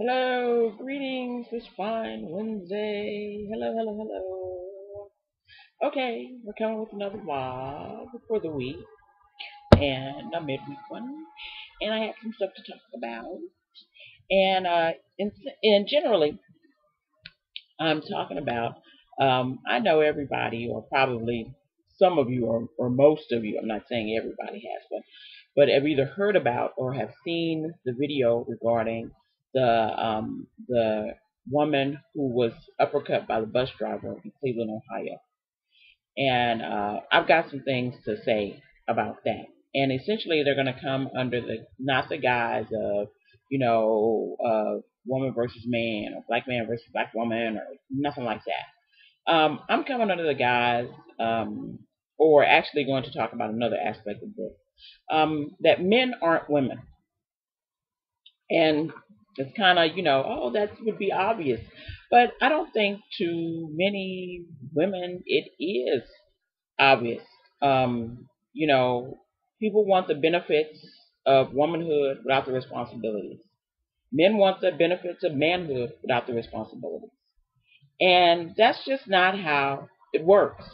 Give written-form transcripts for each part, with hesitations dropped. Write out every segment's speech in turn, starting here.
Hello, greetings this fine Wednesday. Hello, hello, hello. Okay, we're coming with another vlog for the week and a midweek one. And I have some stuff to talk about. And and generally, I'm talking about, I know everybody, or probably some of you, or most of you, I'm not saying everybody has, but have either heard about or have seen the video regarding the woman who was uppercut by the bus driver in Cleveland, Ohio. And I've got some things to say about that. And essentially, they're going to come under the not the guise of, woman versus man, or black man versus black woman, or nothing like that. I'm coming under the guise, or actually going to talk about another aspect of this, that men aren't women. And it's kind of, oh, that would be obvious. But I don't think to many women it is obvious. You know, People want the benefits of womanhood without the responsibilities. Men want the benefits of manhood without the responsibilities. And that's just not how it works.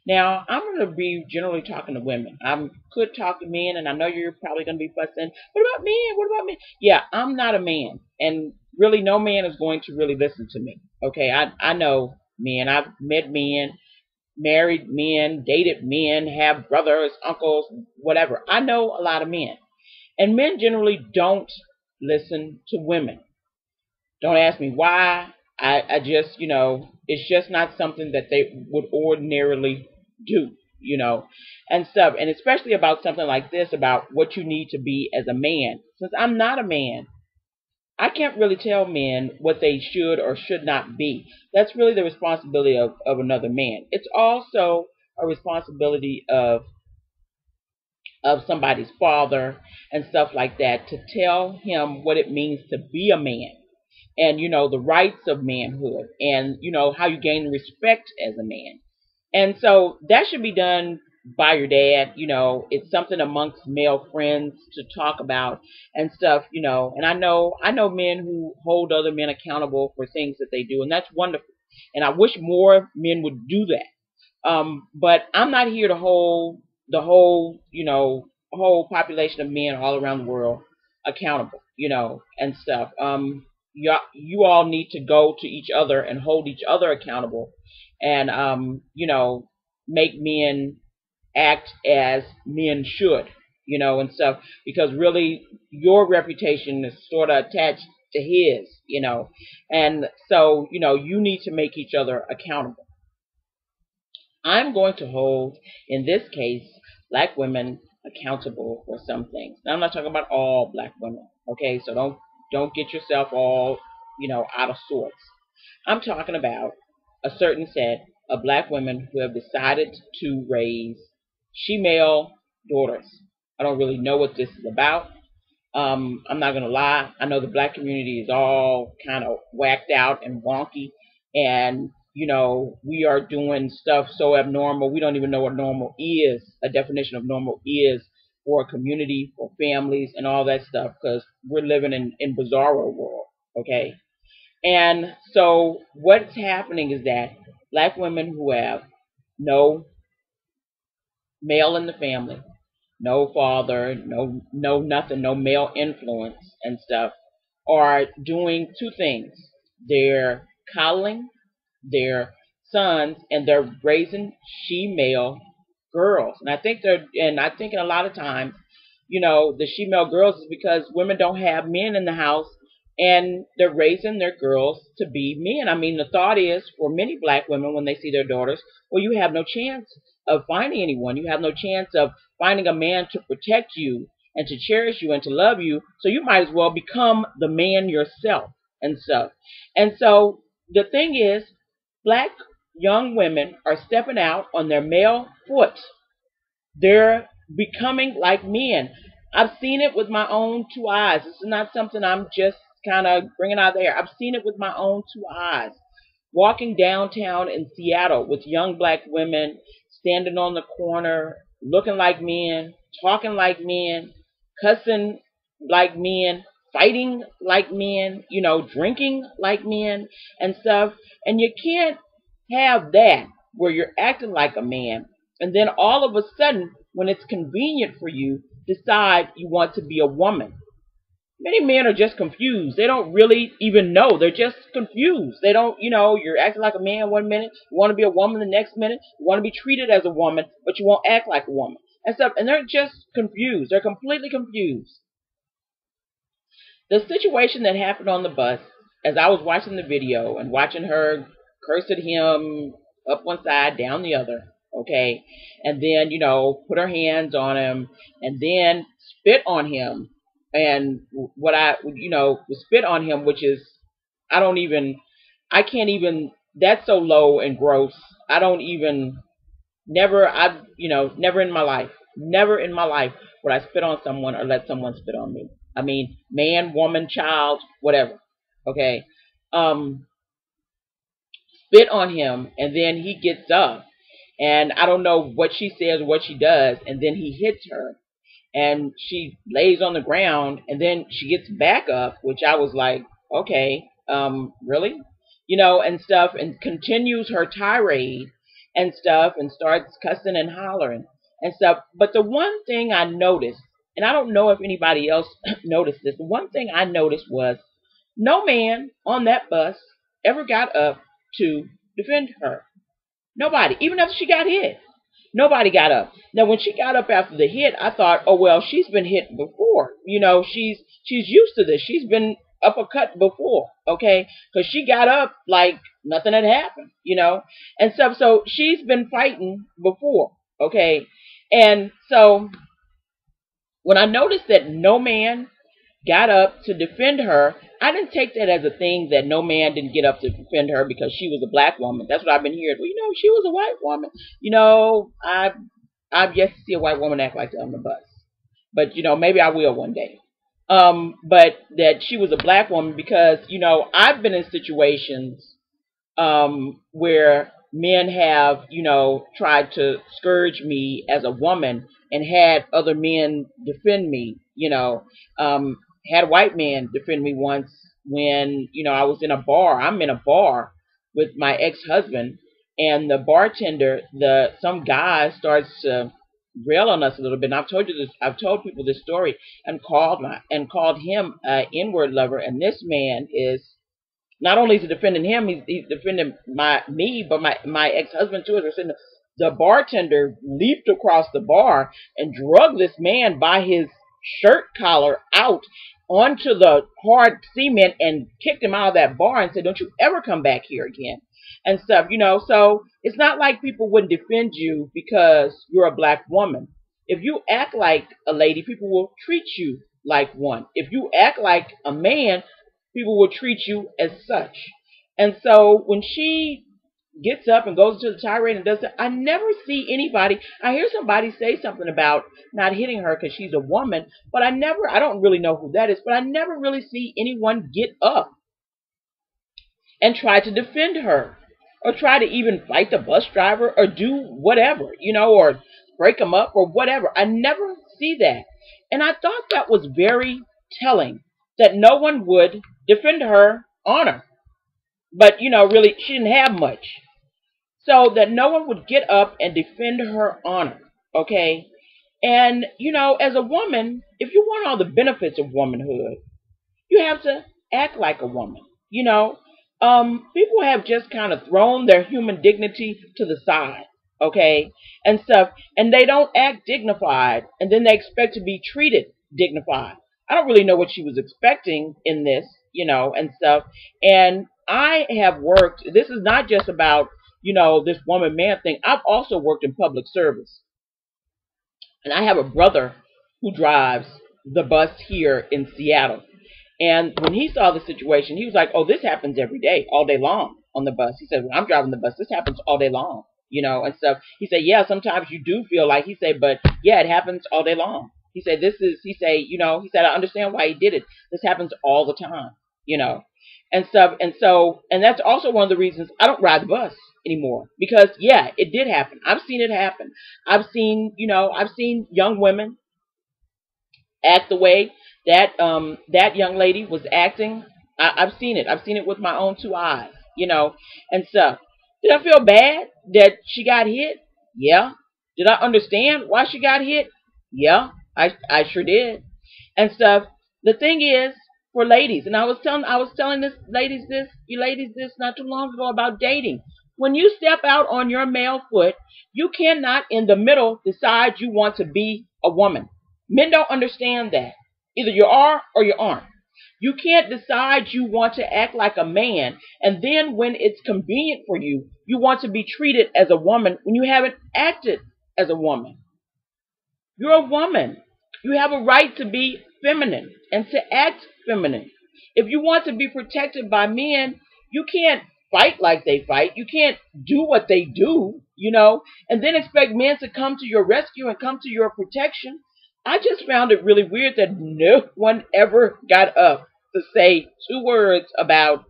Now, I'm going to be generally talking to women. I could talk to men, and I know you're probably going to be fussing, what about men? What about men? Yeah, I'm not a man. And really, no man is going to really listen to me. Okay, I know men. I've met men, married men, dated men, have brothers, uncles, whatever. I know a lot of men. And men generally don't listen to women. Don't ask me why. I just, it's just not something that they would ordinarily do, and stuff. And especially about something like this, about what you need to be as a man. Since I'm not a man, I can't really tell men what they should or should not be. That's really the responsibility of another man. It's also a responsibility of somebody's father and stuff like that to tell him what it means to be a man, and the rights of manhood, and how you gain respect as a man. And so that should be done by your dad. It's something amongst male friends to talk about and stuff. And I know men who hold other men accountable for things that they do, and that's wonderful. And I wish more men would do that. But I'm not here to hold the whole population of men all around the world accountable, and stuff. You all need to go to each other and hold each other accountable, and make men act as men should, and stuff, because really your reputation is sort of attached to his, and so you need to make each other accountable. I'm going to hold, in this case, black women accountable for some things. Now, I'm not talking about all black women, okay? So don't get yourself all, out of sorts. I'm talking about a certain set of black women who have decided to raise she-male daughters. I don't really know what this is about. I'm not gonna lie. I know the black community is all kind of whacked out and wonky, and we are doing stuff so abnormal we don't even know what normal is. A definition of normal is for a community, for families, and all that stuff, because we're living in bizarro world. Okay, and so what's happening is that black women who have no male in the family, no father, no nothing, no male influence and stuff, are doing two things. They're coddling their sons, and they're raising she-male girls. And I think a lot of times, the she-male girls is because women don't have men in the house, and they're raising their girls to be men. I mean, the thought is for many black women when they see their daughters, well, you have no chance of finding anyone. You have no chance of finding a man to protect you and to cherish you and to love you. So you might as well become the man yourself and stuff. And so the thing is, black young women are stepping out on their male foot. They're becoming like men. I've seen it with my own two eyes. This is not something I'm just kind of bringing out there. I've seen it with my own two eyes. Walking downtown in Seattle with young black women standing on the corner, looking like men, talking like men, cussing like men, fighting like men, drinking like men and stuff. And you can't have that where you're acting like a man and then all of a sudden, when it's convenient for you, decide you want to be a woman. Many men are just confused. They don't really even know. They're just confused. They don't, you're acting like a man one minute, you want to be a woman the next minute, you want to be treated as a woman, but you won't act like a woman and stuff. And they're just confused. They're completely confused. The situation that happened on the bus, as I was watching the video and watching her curse at him up one side, down the other, okay, and then, put her hands on him and then spit on him. And spit on him, which is, I can't even, that's so low and gross. I don't even, never in my life, never in my life would I spit on someone or let someone spit on me. I mean, man, woman, child, whatever. Okay. Spit on him, and then he gets up, and I don't know what she says or what she does, and then he hits her, and she lays on the ground, and then she gets back up, which I was like, okay, really? And stuff, and continues her tirade and stuff, and starts cussing and hollering and stuff. But the one thing I noticed, and I don't know if anybody else noticed this, the one thing I noticed was no man on that bus ever got up to defend her. Nobody, even after she got hit. Nobody got up. Now, when she got up after the hit, I thought, oh, well, she's been hit before. She's used to this. She's been uppercut before, okay? Because she got up like nothing had happened, and stuff. So she's been fighting before, okay? And so when I noticed that no man got up to defend her, I didn't take that as a thing that no man didn't get up to defend her because she was a black woman. That's what I've been hearing. Well, she was a white woman. I've yet to see a white woman act like that on the bus. But, maybe I will one day. But that she was a black woman because, I've been in situations where men have, tried to scourge me as a woman and had other men defend me, had a white man defend me once when, I was in a bar. I'm in a bar with my ex-husband, and the bartender, some guy starts to rail on us a little bit. And I've told people this story and called him an N-word lover, and this man is not only is he defending him, he's defending me, but my ex-husband too. As we're sitting, the bartender leaped across the bar and drugged this man by his shirt collar out onto the hard cement and kicked him out of that bar and said, "Don't you ever come back here again," and stuff. So it's not like people wouldn't defend you because you're a black woman. If you act like a lady, people will treat you like one. If you act like a man, people will treat you as such. And so when she gets up and goes to the tirade and does that, I never see anybody. I hear somebody say something about not hitting her because she's a woman, but I don't really know who that is, but I never really see anyone get up and try to defend her or try to even fight the bus driver or do whatever, or break them up or whatever. I never see that. And I thought that was very telling that no one would defend her honor. But, really, she didn't have much. So that no one would get up and defend her honor, okay? And, as a woman, if you want all the benefits of womanhood, you have to act like a woman, People have just kind of thrown their human dignity to the side, okay, and stuff, and they don't act dignified, and then they expect to be treated dignified. I don't really know what she was expecting in this, and stuff. And I have worked, this is not just about, this woman-man thing. I've also worked in public service. And I have a brother who drives the bus here in Seattle. And when he saw the situation, he was like, oh, this happens every day, all day long on the bus. He said, when I'm driving the bus, this happens all day long, and stuff. He said, yeah, sometimes you do feel like, he said, but yeah, it happens all day long. He said, he said, I understand why he did it. This happens all the time, and stuff. And that's also one of the reasons I don't ride the bus anymore, because yeah, it did happen. I've seen it happen. I've seen young women act the way that young lady was acting. I've seen it. I've seen it with my own two eyes, and stuff. Did I feel bad that she got hit? Yeah. Did I understand why she got hit? Yeah, I sure did, and stuff. The thing is, for ladies, and I was telling you ladies this not too long ago about dating. When you step out on your male foot, you cannot in the middle decide you want to be a woman. Men don't understand that. Either you are or you aren't. You can't decide you want to act like a man, and then when it's convenient for you, you want to be treated as a woman when you haven't acted as a woman. You're a woman. You have a right to be feminine and to act feminine. If you want to be protected by men, you can't fight like they fight. You can't do what they do, and then expect men to come to your rescue and come to your protection. I just found it really weird that no one ever got up to say two words about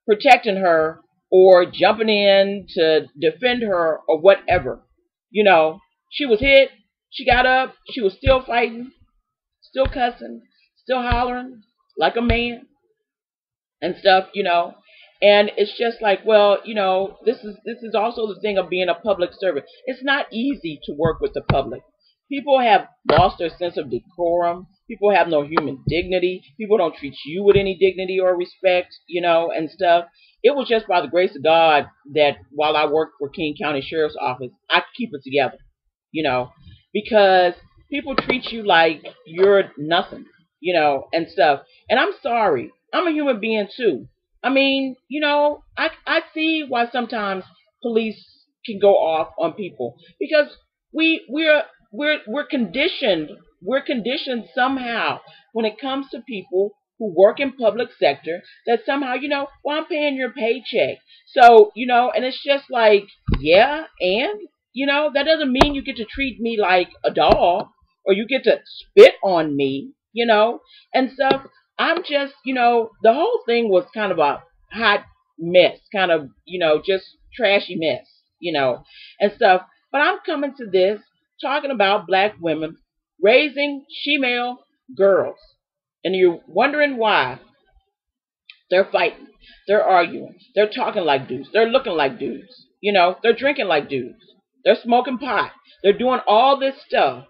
protecting her or jumping in to defend her or whatever. She was hit, she got up, she was still fighting, still cussing, still hollering like a man and stuff. And it's just like, well, this is also the thing of being a public servant. It's not easy to work with the public. People have lost their sense of decorum. People have no human dignity. People don't treat you with any dignity or respect, and stuff. It was just by the grace of God that while I worked for King County Sheriff's Office, I could keep it together, you know, because people treat you like you're nothing, and stuff. And I'm sorry. I'm a human being too. I mean, I see why sometimes police can go off on people because we're conditioned. We're conditioned somehow when it comes to people who work in public sector that somehow, well, I'm paying your paycheck. So, and it's just like, yeah, and, that doesn't mean you get to treat me like a dog or you get to spit on me, and stuff. I'm just, the whole thing was kind of a hot mess, kind of, just trashy mess, and stuff. But I'm coming to this talking about black women raising female girls. And you're wondering why they're fighting, they're arguing, they're talking like dudes, they're looking like dudes, they're drinking like dudes, they're smoking pot, they're doing all this stuff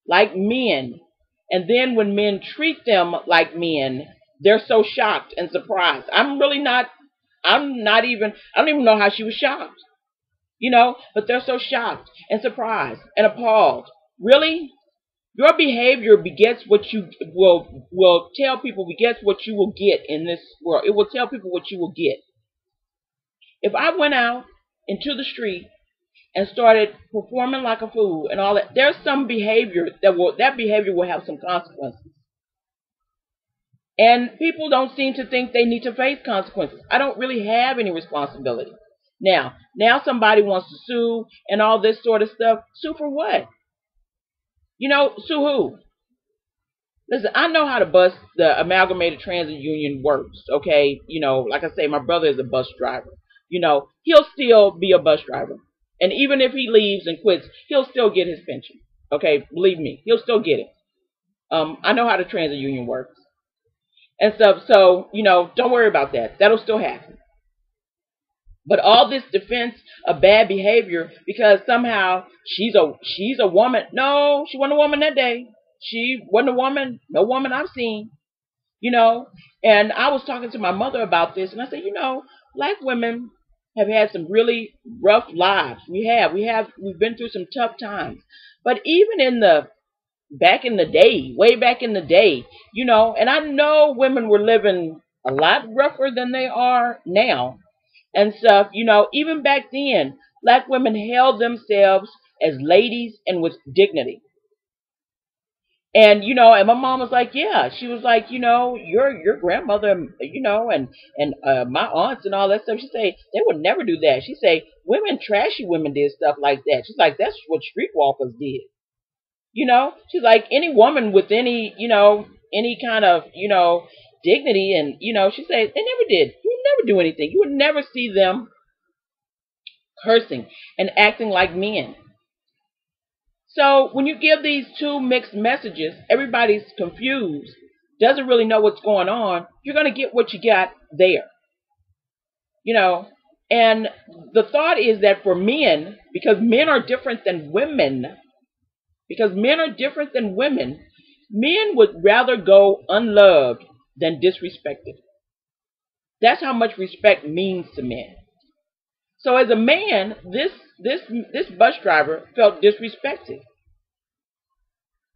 like men. And then when men treat them like men, they're so shocked and surprised. I don't even know how she was shocked, but they're so shocked and surprised and appalled. Really? Your behavior begets what you will tell people begets what you will get in this world. It will tell people what you will get. If I went out into the street and started performing like a fool and all that, there's some behavior that behavior will have some consequences. And people don't seem to think they need to face consequences. I don't really have any responsibility. Now somebody wants to sue and all this sort of stuff. Sue for what? Sue who? Listen, I know how the amalgamated transit union works, okay? Like I say, my brother is a bus driver. He'll still be a bus driver. And even if he leaves and quits, he'll still get his pension. Okay, believe me, he'll still get it. I know how the transit union works and stuff. So, don't worry about that. That'll still happen. But all this defense of bad behavior because somehow she's a woman. No, she wasn't a woman that day. She wasn't a woman. No woman I've seen. And I was talking to my mother about this, and I said, black women have had some really rough lives. We've been through some tough times. But even back in the day, way back in the day, and I know women were living a lot rougher than they are now and stuff, even back then, black women held themselves as ladies and with dignity. And my mom was like, yeah, she was like, your grandmother, and my aunts and all that stuff. She say they would never do that. She say trashy women did stuff like that. She's like, that's what streetwalkers did. She's like any woman with any kind of, dignity and, she said they never did. You would never do anything. You would never see them cursing and acting like men. So when you give these two mixed messages, everybody's confused doesn't really know what's going on, you're going to get what you got there. You know, and the thought is that for men, because men are different than women, men would rather go unloved than disrespected. That's how much respect means to men. So as a man, this bus driver felt disrespected.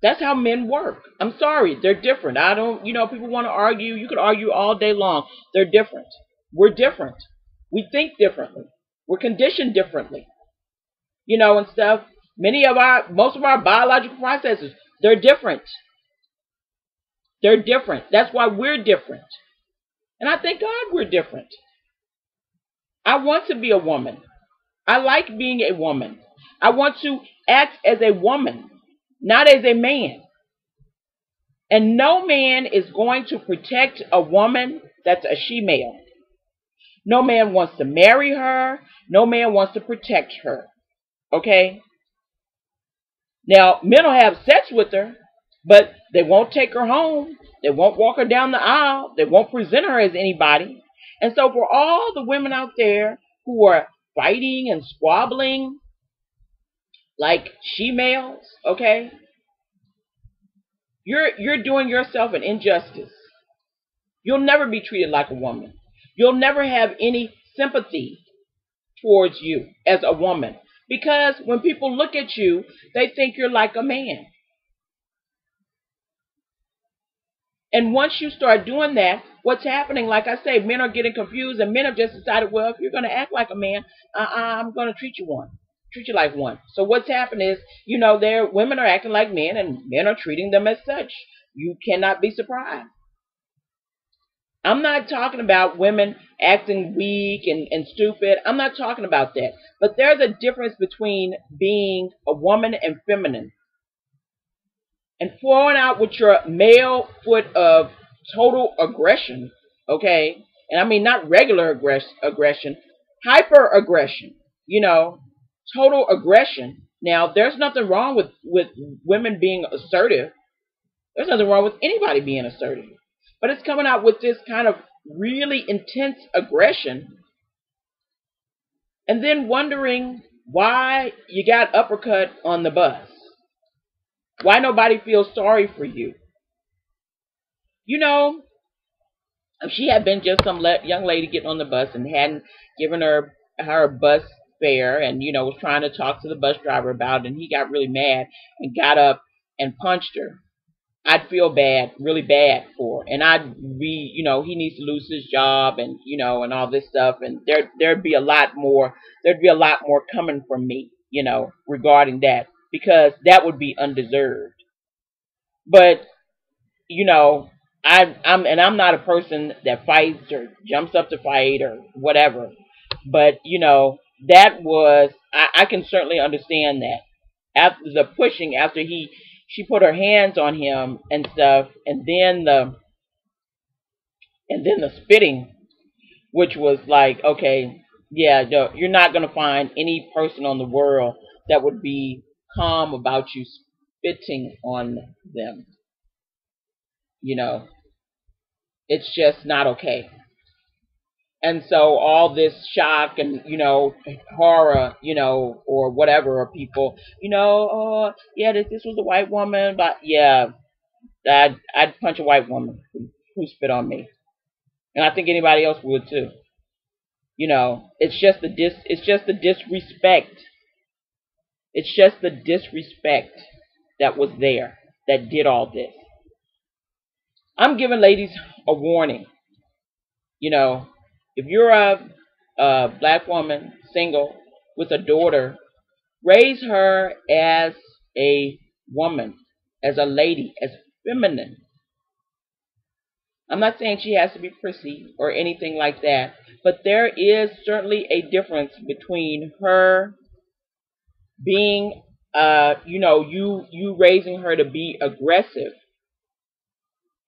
That's how men work. I'm sorry, they're different. I don't, people want to argue. You could argue all day long. They're different. We're different. We think differently. We're conditioned differently. And stuff. Most of our biological processes, they're different. They're different. That's why we're different. And I thank God we're different. I want to be a woman. I like being a woman. I want to act as a woman, not as a man. And no man is going to protect a woman that's a she-male. No man wants to marry her. No man wants to protect her. Okay? Now, men will have sex with her, but they won't take her home. They won't walk her down the aisle. They won't present her as anybody. And so for all the women out there who are fighting and squabbling like she-males, okay, you're doing yourself an injustice. You'll never be treated like a woman. You'll never have any sympathy towards you as a woman. Because when people look at you, they think you're like a man. And once you start doing that, what's happening, like I say, men are getting confused, and men have just decided, well, if you're going to act like a man, I'm going to treat you like one. So what's happened is, women are acting like men, and men are treating them as such. You cannot be surprised. I'm not talking about women acting weak and stupid. I'm not talking about that. But there's a difference between being a woman and feminine. And flowing out with your male foot of total aggression, okay? And I mean not regular aggression, hyper aggression, total aggression. Now, there's nothing wrong with women being assertive. There's nothing wrong with anybody being assertive. But it's coming out with this kind of really intense aggression, and then wondering why you got uppercut on the bus. Why nobody feels sorry for you. If she had been just some young lady getting on the bus and hadn't given her bus fare, and was trying to talk to the bus driver about it, and he got really mad and got up and punched her, I'd feel bad, really bad for her. And I'd be, he needs to lose his job, and and all this stuff, and there'd be a lot more coming from me, regarding that, because that would be undeserved. But I'm not a person that fights or jumps up to fight or whatever. But that was, I can certainly understand that. After the pushing, after she put her hands on him and stuff, and then the spitting, which was like, okay, yeah, no, you're not gonna find any person on the world that would be calm about you spitting on them. It's just not okay. And so all this shock and, horror, or whatever, or people, oh, yeah, this was a white woman, but yeah, I'd punch a white woman who spit on me. And I think anybody else would too. It's just the disrespect. It's just the disrespect that was there that did all this. I'm giving ladies a warning. If you're a black woman, single, with a daughter, raise her as a woman, as a lady, as feminine. I'm not saying she has to be prissy or anything like that, but there is certainly a difference between her being, you raising her to be aggressive,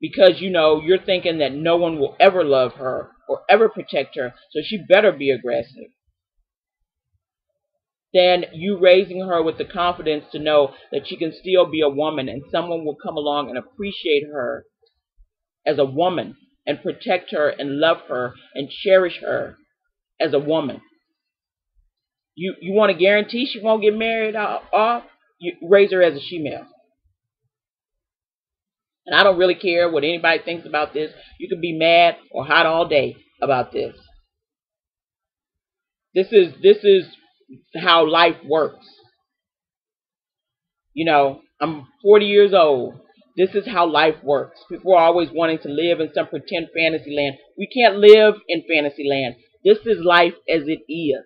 because you're thinking that no one will ever love her or ever protect her, so she better be aggressive, than you raising her with the confidence to know that she can still be a woman, and someone will come along and appreciate her as a woman and protect her and love her and cherish her as a woman. You want to guarantee she won't get married off? You raise her as a female. And I don't really care what anybody thinks about this. You can be mad or hot all day about this. This is how life works. You know, I'm 40 years old. This is how life works. People are always wanting to live in some pretend fantasy land. We can't live in fantasy land. This is life as it is.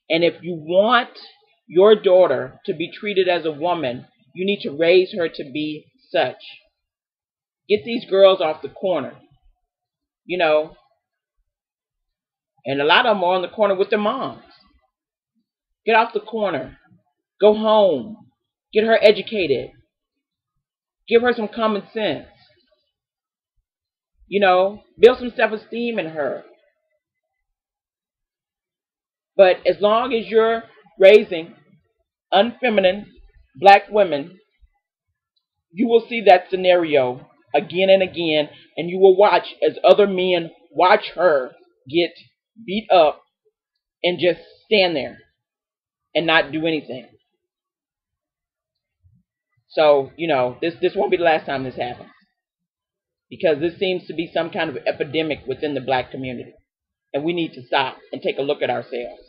And if you want your daughter to be treated as a woman, you need to raise her to be such. Get these girls off the corner, you know, and a lot of them are on the corner with their moms. Get off the corner. Go home. Get her educated. Give her some common sense. You know, build some self-esteem in her. But as long as you're raising unfeminine black women, you will see that scenario again and again, and you will watch as other men watch her get beat up and just stand there and not do anything. So, you know, this won't be the last time this happens, because this seems to be some kind of epidemic within the black community, and we need to stop and take a look at ourselves.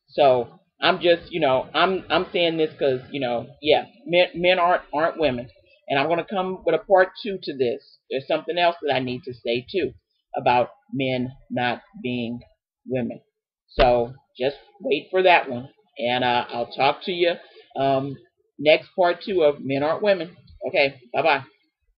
So I'm just, you know, I'm saying this because, you know, yeah, men aren't women, and I'm gonna come with a part 2 to this. There's something else that I need to say too about men not being women. So just wait for that one, and I'll talk to you next part 2 of Men Aren't Women. Okay, bye bye.